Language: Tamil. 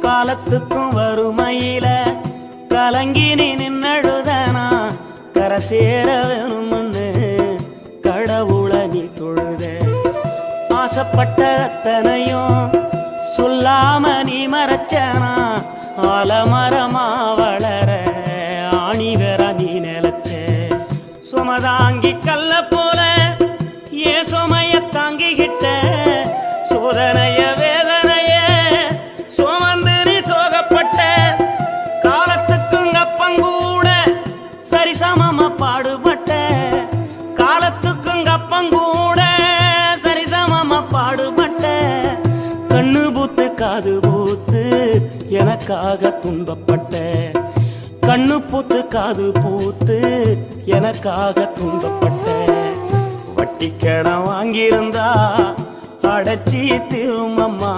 காலத்துக்கும் வறுமையில கலங்கி நீ நின்னழுதனா கரை சேர வேணும்னு கடவுளை நீ தொழுத ஆசைப்பட்ட அத்தனையும் சொல்லாம நீ மறைச்சனா ஆலமரமா வளர ஆணி வேற நீ நிலச்ச சுமதாங்கி கல்ல போல ஏ சுமைய தாங்கிக்கிட்ட சோதனைய வேதனைய சுமந்து நீ சோகப்பட்ட காலத்துக்கும் அப்பங்கூட சரிசமமா பாடுபட்ட காலத்துக்கும் அப்பங்கூட சரிசமமா பாடுபட்ட கண்ணு பூத்து காது பூத்து எனக்காக துன்பப்பட்ட கண்ணு பூத்து காது பூத்து எனக்காக துன்பப்பட்ட வட்டி கடன் வாங்கியிருந்தா அடைச்சி திரும்பம்மா